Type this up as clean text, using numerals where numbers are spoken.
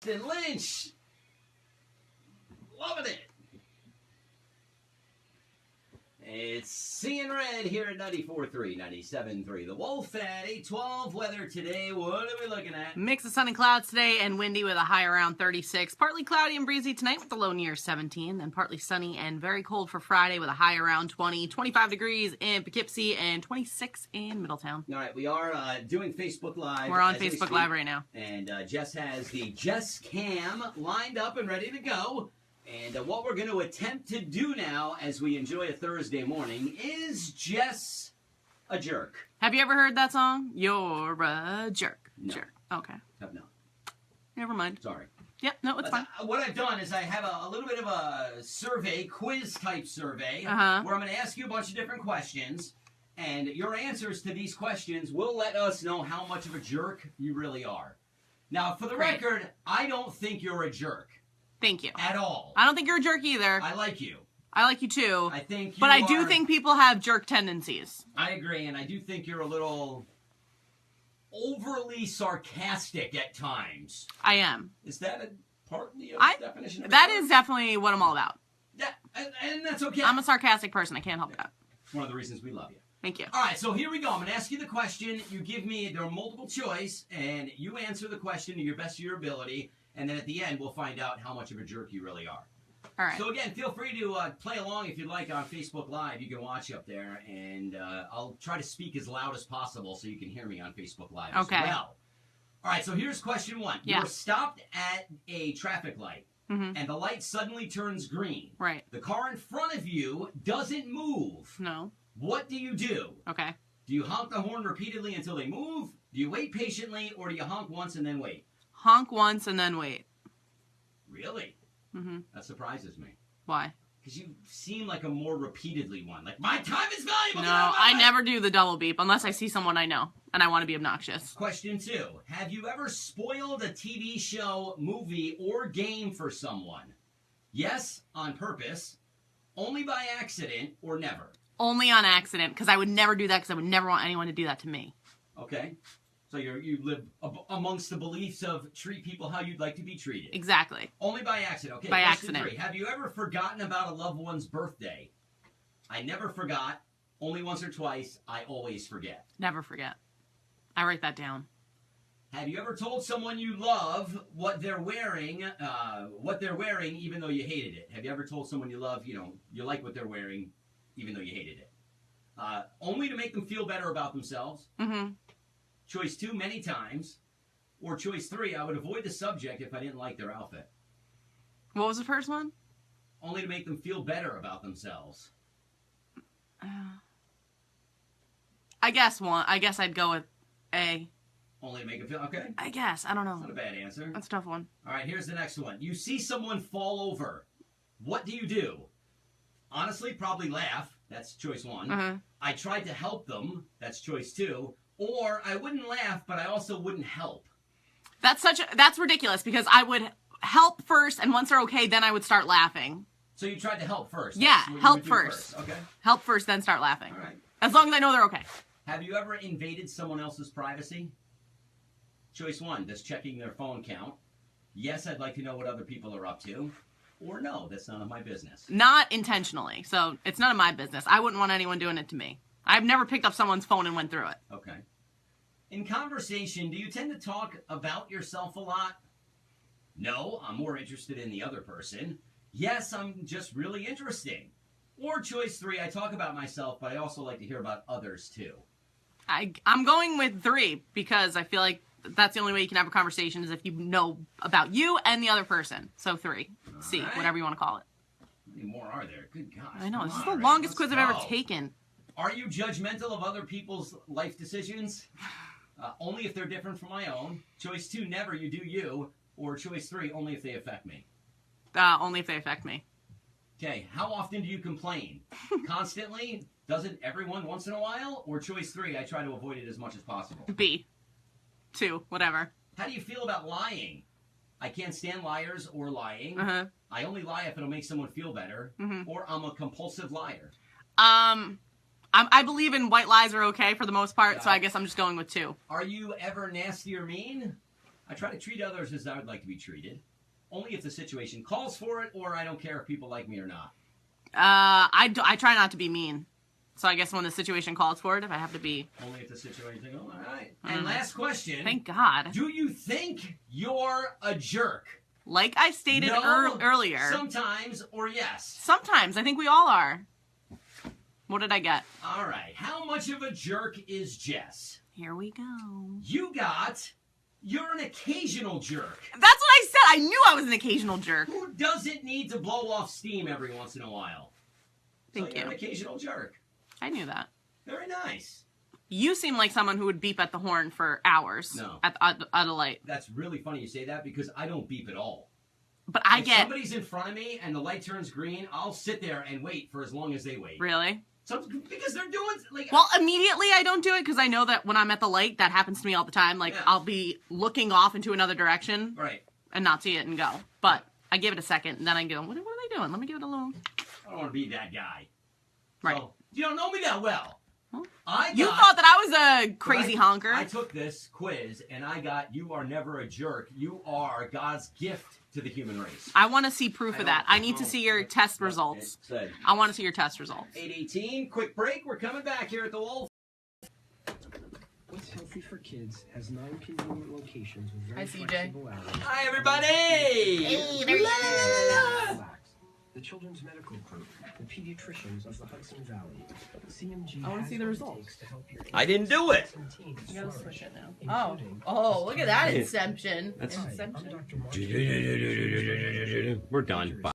Lynch. Loving it. It's Seeing Red here at 94.3, 97.3. The Wolf at 8:12. Weather today, what are we looking at? Mix of sun and clouds today and windy with a high around 36. Partly cloudy and breezy tonight with the low near 17. Then partly sunny and very cold for Friday with a high around 20. 25 degrees in Poughkeepsie and 26 in Middletown. All right, we are doing Facebook Live. We're on Facebook Live right now. And Jess has the Jess Cam lined up and ready to go. And what we're going to attempt to do now as we enjoy a Thursday morning is Jess a jerk. Have you ever heard that song? You're a jerk. No. Jerk. Okay. Have not. Never mind. Sorry. Yep, no, it's fine. What I've done is I have a little bit of a survey, quiz-type survey, where I'm going to ask you a bunch of different questions, and your answers to these questions will let us know how much of a jerk you really are. Now, for the record, I don't think you're a jerk. Thank you. At all. I don't think you're a jerk either. I like you. I like you too. I think you But I do think people have jerk tendencies. I agree, and I do think you're a little overly sarcastic at times. I am. Is that a part of the definition of that is definitely what I'm all about. Yeah, and that's okay. I'm a sarcastic person. I can't help that. It's one of the reasons we love you. Thank you. All right, so here we go. I'm going to ask you the question. You give me their multiple choice, and you answer the question to your best of your ability. And then at the end, we'll find out how much of a jerk you really are. All right. So again, feel free to play along if you'd like on Facebook Live. You can watch up there, and I'll try to speak as loud as possible so you can hear me on Facebook Live as well. All right, so here's question one. Yeah. You're stopped at a traffic light, and the light suddenly turns green. Right. The car in front of you doesn't move. No. What do you do? Okay. Do you honk the horn repeatedly until they move? Do you wait patiently, or do you honk once and then wait? Honk once and then wait. Really? That surprises me. Why? Because you seem like a more repeatedly one. Like, my time is valuable. No, I never do the double beep unless I see someone I know and I want to be obnoxious. Question two. Have you ever spoiled a TV show, movie, or game for someone? Yes, on purpose, only by accident, or never? Only on accident, because I would never do that because I would never want anyone to do that to me. Okay. So you live amongst the beliefs of treat people how you'd like to be treated. Exactly. Only by accident. Okay. By Question accident. 3. Have you ever forgotten about a loved one's birthday? I never forgot. Only once or twice. I always forget. Never forget. I write that down. Have you ever told someone you love what they're wearing, even though you hated it? Have you ever told someone you love, you like what they're wearing, even though you hated it? Only to make them feel better about themselves. Choice 2, many times. Or choice 3, I would avoid the subject if I didn't like their outfit. What was the first one? Only to make them feel better about themselves. I guess I'd go with A. Only to make them feel... Okay. I guess. I don't know. That's not a bad answer. That's a tough one. All right, here's the next one. You see someone fall over. What do? Honestly, probably laugh. That's choice 1. I tried to help them. That's choice 2. Or I wouldn't laugh, but I also wouldn't help. That's ridiculous because I would help first, and once they're okay, then I would start laughing. So you tried to help first? Yeah, help first. Okay. Help first, then start laughing. All right. As long as I know they're okay. Have you ever invaded someone else's privacy? Choice 1, does checking their phone count? Yes, I'd like to know what other people are up to. Or no, that's none of my business. Not intentionally, so it's none of my business. I wouldn't want anyone doing it to me. I've never picked up someone's phone and went through it. Okay. In conversation, do you tend to talk about yourself a lot? No, I'm more interested in the other person. Yes, I'm just really interesting. Or choice 3, I talk about myself, but I also like to hear about others too. I'm going with 3 because I feel like that's the only way you can have a conversation is if you know about you and the other person. So 3. C, whatever you want to call it. How many more are there? Good gosh. I know. This is the longest quiz I've ever taken. Are you judgmental of other people's life decisions? Only if they're different from my own. Choice 2, never, you do you. Or choice 3, only if they affect me. Only if they affect me. Okay, how often do you complain? Constantly? Doesn't everyone once in a while? Or choice 3, I try to avoid it as much as possible. B. 2, whatever. How do you feel about lying? I can't stand liars or lying. I only lie if it'll make someone feel better. Or I'm a compulsive liar. I believe in white lies are okay for the most part, so I guess I'm just going with 2. Are you ever nasty or mean? I try to treat others as I would like to be treated. Only if the situation calls for it, or I don't care if people like me or not. I try not to be mean. So I guess when the situation calls for it, if I have to be... Only if the situation goes, all right. And last question. Thank God. Do you think you're a jerk? Like I stated earlier. Sometimes, or yes? Sometimes. I think we all are. What did I get? All right. How much of a jerk is Jess? Here we go. You're an occasional jerk. That's what I said. I knew I was an occasional jerk. Who doesn't need to blow off steam every once in a while? Thank you. You're an occasional jerk. I knew that. Very nice. You seem like someone who would beep at the horn for hours. No. At a light. That's really funny you say that because I don't beep at all. But if somebody's in front of me and the light turns green, I'll sit there and wait for as long as they wait. Really? Because they're doing like. Well, immediately I don't do it because I know that when I'm at the light, that happens to me all the time. Like I'll be looking off into another direction, right, and not see it and go. But I give it a second, and then I go, "What are they doing? Let me give it a little." I don't want to be that guy. Right. So, you don't know me that well. You thought that I was a crazy honker. I took this quiz and I got you are never a jerk. You are God's gift to the human race. I want to see proof of that. I need to see your test results. I want to see your test results. 8:18, quick break. We're coming back here at the Wolf. What's Healthy for Kids has 9 convenient locations with very Hi, CJ. flexible hours. Hi, everybody. Hey, there you are. The Children's Medical Group, the pediatricians of the Hudson Valley, CMG. I want to see the results. I didn't do it. You gotta switch it now. Oh, look at that Inception. That's Inception. We're done. Bye.